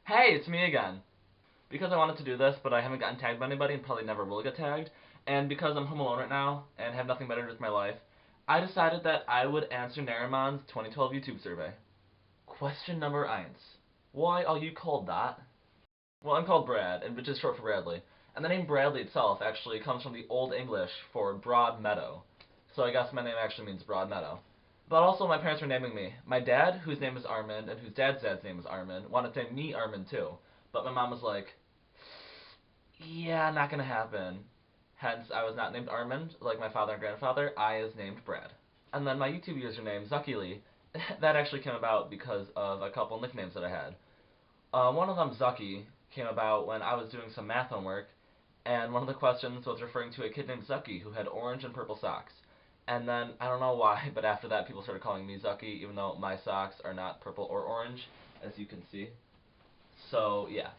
Hey, it's me again. Because I wanted to do this, but I haven't gotten tagged by anybody and probably never will get tagged, and because I'm home alone right now and have nothing better to do with my life, I decided that I would answer Nerimon's 2012 YouTube survey. Question number 1. Why are you called that? Well, I'm called Brad, and which is short for Bradley. And the name Bradley itself actually comes from the Old English for broad meadow. So I guess my name actually means broad meadow. But also my parents were naming me. My dad, whose name is Armand, and whose dad's name is Armand, wanted to name me Armand too. But my mom was like, yeah, not gonna happen. Hence, I was not named Armand, like my father and grandfather. I was named Brad. And then my YouTube username, zuckylee, that actually came about because of a couple nicknames that I had. One of them, Zucky, came about when I was doing some math homework, and one of the questions was referring to a kid named Zucky who had orange and purple socks. And then, I don't know why, but after that people started calling me Zucky, even though my socks are not purple or orange, as you can see. So, yeah.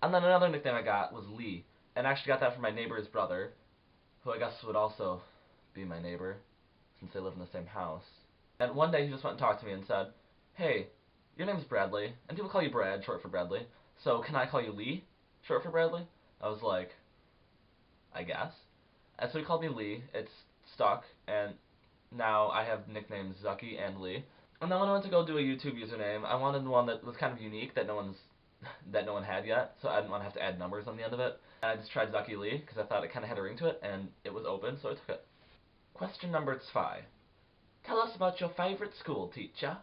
And then another nickname I got was Lee, and I actually got that from my neighbor's brother, who I guess would also be my neighbor, since they live in the same house. And one day he just went and talked to me and said, hey, your name's Bradley, and people call you Brad, short for Bradley, so can I call you Lee, short for Bradley? I was like, I guess. And so he called me Lee, it's stuck, and now I have nicknames Zucky and Lee. And then when I went to go do a YouTube username, I wanted one that was kind of unique that no one had yet, so I didn't want to have to add numbers on the end of it. And I just tried Zucky Lee because I thought it kind of had a ring to it, and it was open, so I took it. Question number 5. Tell us about your favorite school teacher.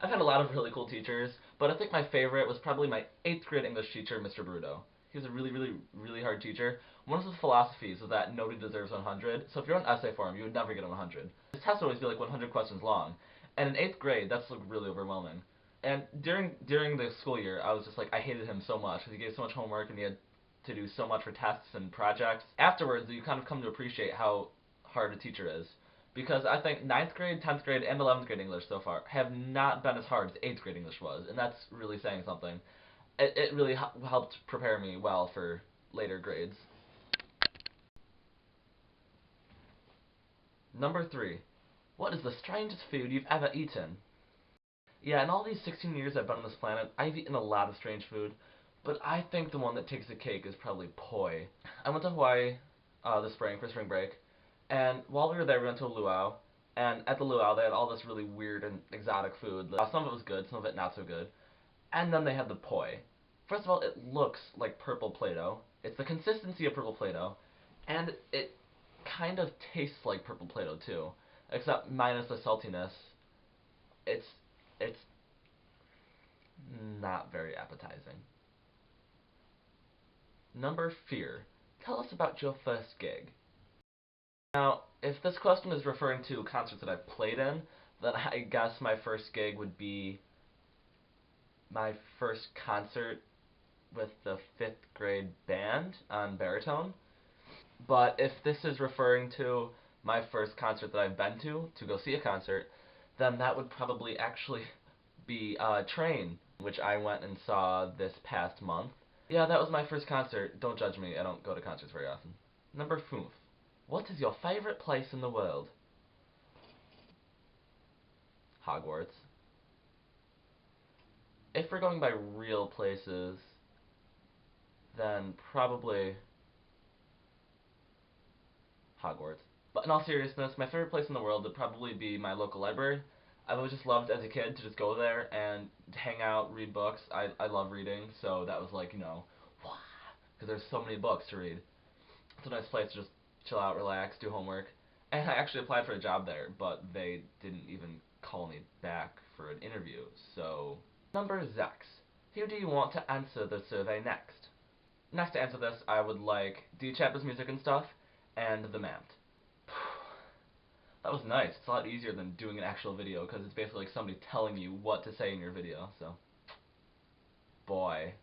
I've had a lot of really cool teachers, but I think my favorite was probably my 8th grade English teacher, Mr. Bruto. He was a really hard teacher. One of his philosophies was that nobody deserves 100, so if you wrote an essay for him, you would never get a 100. His test would always be like 100 questions long, and in 8th grade, that's like really overwhelming. And during the school year, I was just like, I hated him so much, because he gave so much homework, and he had to do so much for tests and projects. Afterwards, you kind of come to appreciate how hard a teacher is. Because I think 9th grade, 10th grade, and 11th grade English so far have not been as hard as 8th grade English was, and that's really saying something. It really helped prepare me well for later grades. Number 3. What is the strangest food you've ever eaten? Yeah, in all these 16 years I've been on this planet, I've eaten a lot of strange food, but I think the one that takes the cake is probably poi. I went to Hawaii this spring for spring break, and while we were there, we went to a luau, and at the luau they had all this really weird and exotic food. Some of it was good, some of it not so good. And then they had the poi. First of all, it looks like purple Play-Doh. It's the consistency of purple Play-Doh, and it kind of tastes like purple Play-Doh too, except minus the saltiness. It's it's not very appetizing. Number 4. Tell us about your first gig. Now, if this question is referring to concerts that I've played in, then I guess my first gig would be my first concert with the 5th grade band on baritone. But if this is referring to my first concert that I've been to go see a concert, then that would probably actually be Train, which I went and saw this past month. Yeah, that was my first concert. Don't judge me, I don't go to concerts very often. Number 5. What is your favorite place in the world? Hogwarts. If we're going by real places, then probably Hogwarts. But in all seriousness, my favorite place in the world would probably be my local library. I've always just loved as a kid to just go there and hang out, read books. I love reading, so that was like, because there's so many books to read. It's a nice place to just chill out, relax, do homework. And I actually applied for a job there, but they didn't even call me back for an interview, so... Number 6. Who do you want to answer the survey next? Next to answer this, I would like D-Chapter's music and stuff, and the Mamped. That was nice. It's a lot easier than doing an actual video, because it's basically like somebody telling you what to say in your video, so... Boy.